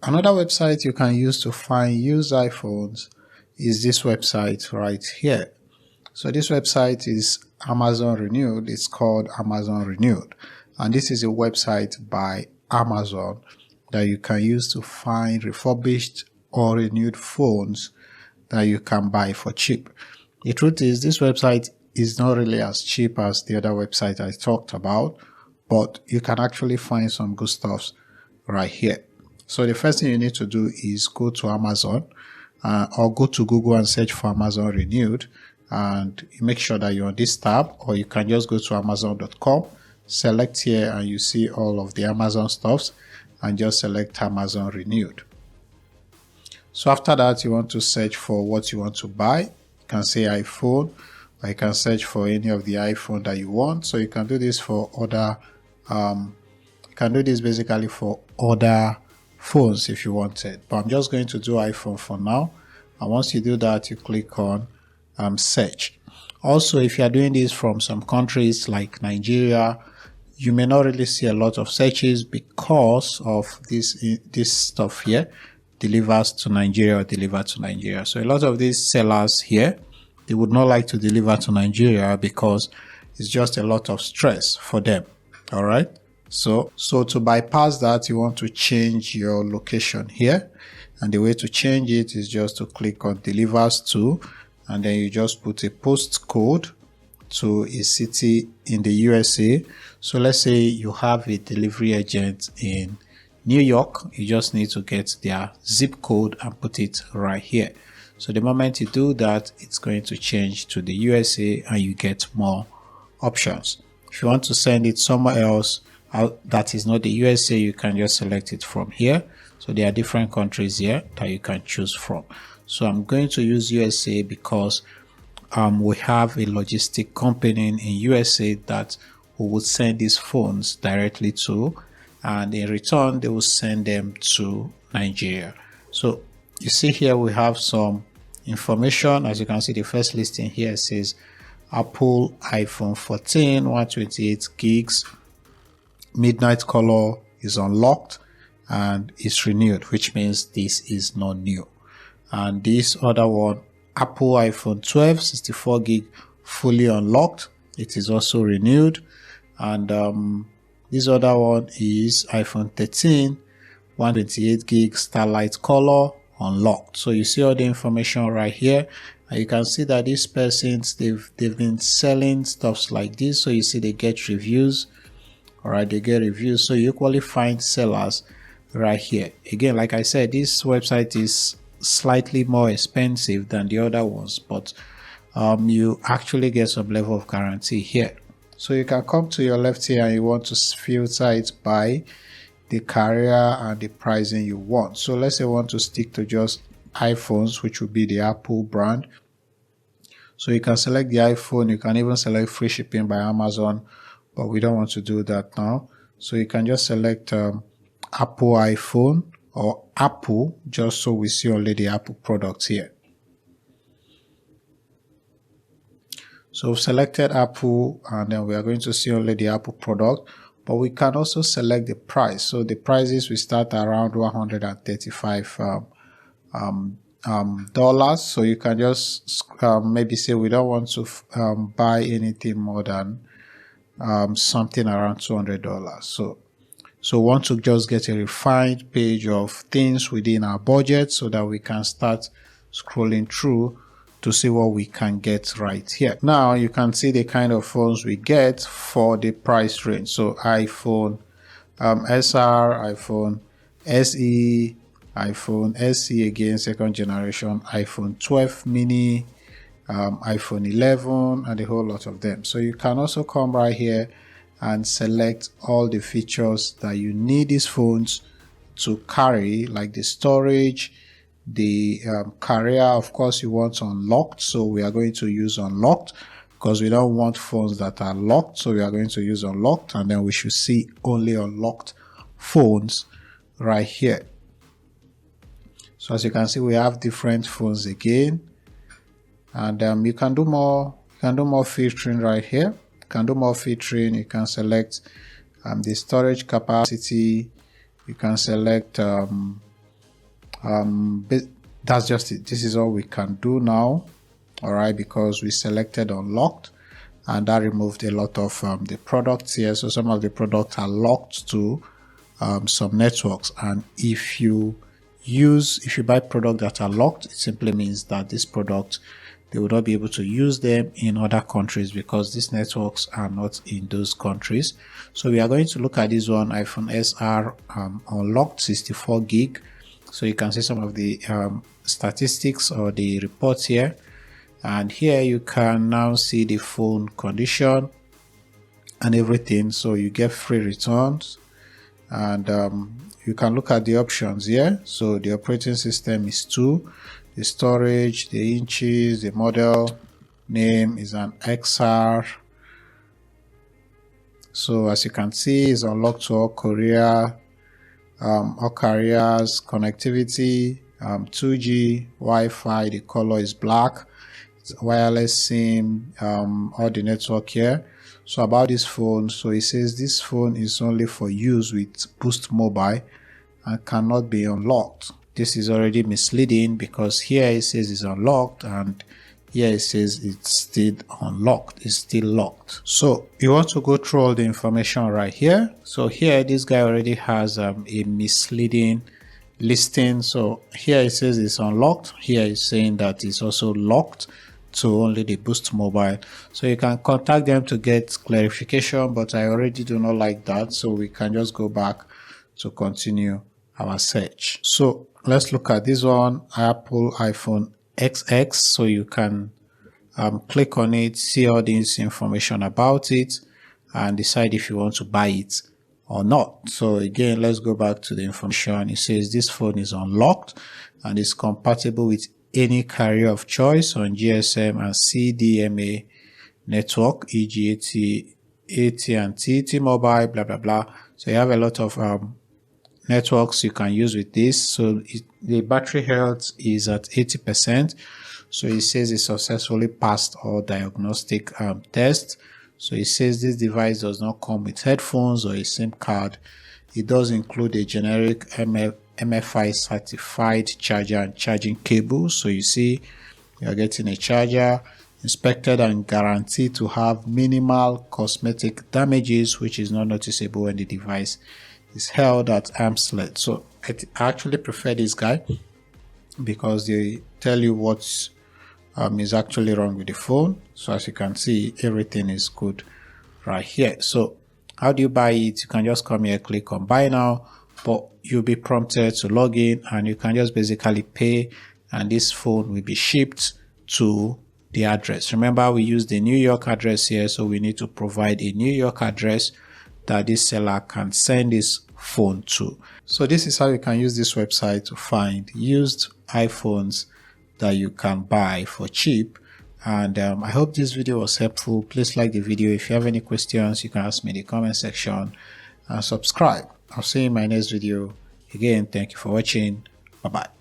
another website you can use to find used iPhones is this website right here. So this website is Amazon Renewed. It's called Amazon Renewed. And this is a website by Amazon that you can use to find refurbished or renewed phones that you can buy for cheap. The truth is, this website is not really as cheap as the other website I talked about, but you can actually find some good stuff right here. So the first thing you need to do is go to Amazon or go to Google and search for Amazon Renewed, and you make sure that you're on this tab, or you can just go to amazon.com, select here, and you see all of the Amazon stuffs, and just select Amazon Renewed. So after that, you want to search for what you want to buy. You can say iPhone, or you can search for any of the iPhone that you want. So you can do this for other, you can do this basically for other phones if you wanted. But I'm just going to do iPhone for now. And once you do that, you click on search. Also, if you are doing this from some countries like Nigeria, you may not really see a lot of searches because of this stuff here, delivers to Nigeria or deliver to Nigeria. So a lot of these sellers here, they would not like to deliver to Nigeria because it's just a lot of stress for them. All right. So to bypass that, you want to change your location here. And the way to change it is just to click on delivers to, and then you just put a postcode to a city in the USA. So let's say you have a delivery agent in New York. You just need to get their zip code and put it right here. So the moment you do that, it's going to change to the USA and you get more options. If you want to send it somewhere else that is not the USA, you can just select it from here. So there are different countries here that you can choose from. So I'm going to use USA because we have a logistic company in USA that we would send these phones directly to, and in return they will send them to Nigeria. So you see here we have some information. As you can see, the first listing here says Apple iPhone 14 128 gigs midnight color is unlocked and is renewed, which means this is not new. And this other one, Apple iPhone 12 64 gig fully unlocked, it is also renewed. And this other one is iPhone 13 128 gig starlight color unlocked. So you see all the information right here, and you can see that these persons, they've been selling stuffs like this. So you see they get reviews. All right, they get reviews. So you equally find sellers right here. Again, like I said, this website is slightly more expensive than the other ones, but you actually get some level of guarantee here. So you can come to your left here and you want to filter it by the carrier and the pricing you want. So let's say you want to stick to just iPhones, which would be the Apple brand. So you can select the iPhone. You can even select free shipping by Amazon, but we don't want to do that now. So you can just select Apple iPhone or Apple, just so we see only the Apple products here. So we've selected Apple, and then we are going to see only the Apple product, but we can also select the price. So the prices will start around $135 dollars. So you can just maybe say we don't want to buy anything more than something around $200. So we want to just get a refined page of things within our budget so that we can start scrolling through to see what we can get right here. Now you can see the kind of phones we get for the price range. So iPhone SR, iPhone SE, iPhone SE again, second generation, iPhone 12 mini, iPhone 11, and a whole lot of them. So you can also come right here and select all the features that you need these phones to carry, like the storage, the carrier. Of course, you want unlocked, so we are going to use unlocked because we don't want phones that are locked, so we are going to use unlocked, and then we should see only unlocked phones right here. So as you can see, we have different phones again, and you can do more filtering right here. You can do more filtering. You can select the storage capacity. You can select But that's just it. This is all we can do now, all right, because we selected unlocked, and that removed a lot of the products here. So some of the products are locked to some networks, and if you buy products that are locked, it simply means that this product, they will not be able to use them in other countries because these networks are not in those countries. So we are going to look at this one, iPhone SR unlocked 64 gig. So you can see some of the statistics or the reports here, and here you can now see the phone condition and everything. So you get free returns, and you can look at the options here. So the operating system is 2, the storage, the inches, the model name is an XR. So as you can see, it's unlocked to all all carriers, connectivity, 2G, Wi-Fi, the color is black, it's wireless SIM, all the network here. So about this phone, so it says this phone is only for use with Boost Mobile and cannot be unlocked. This is already misleading because here it says it's unlocked and here it says it's still unlocked, it's still locked. So you want to go through all the information right here. So here this guy already has a misleading listing. So here it says it's unlocked, here it's saying that it's also locked to only the Boost Mobile. So you can contact them to get clarification, but I already do not like that, so we can just go back to continue our search. So let's look at this one, Apple iPhone XX. So you can click on it, see all this information about it, and decide if you want to buy it or not. So again, let's go back to the information. It says this phone is unlocked and is compatible with any carrier of choice on GSM and CDMA network, e.g. AT&T, T-Mobile, blah blah blah. So you have a lot of networks you can use with this. So the battery health is at 80%. So it says it successfully passed all diagnostic tests. So it says this device does not come with headphones or a SIM card. It does include a generic MFI certified charger and charging cable. So you see you're getting a charger, inspected and guaranteed to have minimal cosmetic damages, which is not noticeable when the device is held at arm's length. So I actually prefer this guy because they tell you what is actually wrong with the phone. So as you can see, everything is good right here. So how do you buy it? You can just come here, click on buy now, but you'll be prompted to log in and you can just basically pay, and this phone will be shipped to the address. Remember, we use the New York address here, so we need to provide a New York address that this seller can send this phone to. So this is how you can use this website to find used iPhones that you can buy for cheap. And I hope this video was helpful. Please like the video. If you have any questions, you can ask me in the comment section, and subscribe. I'll see you in my next video. Again, thank you for watching. Bye bye.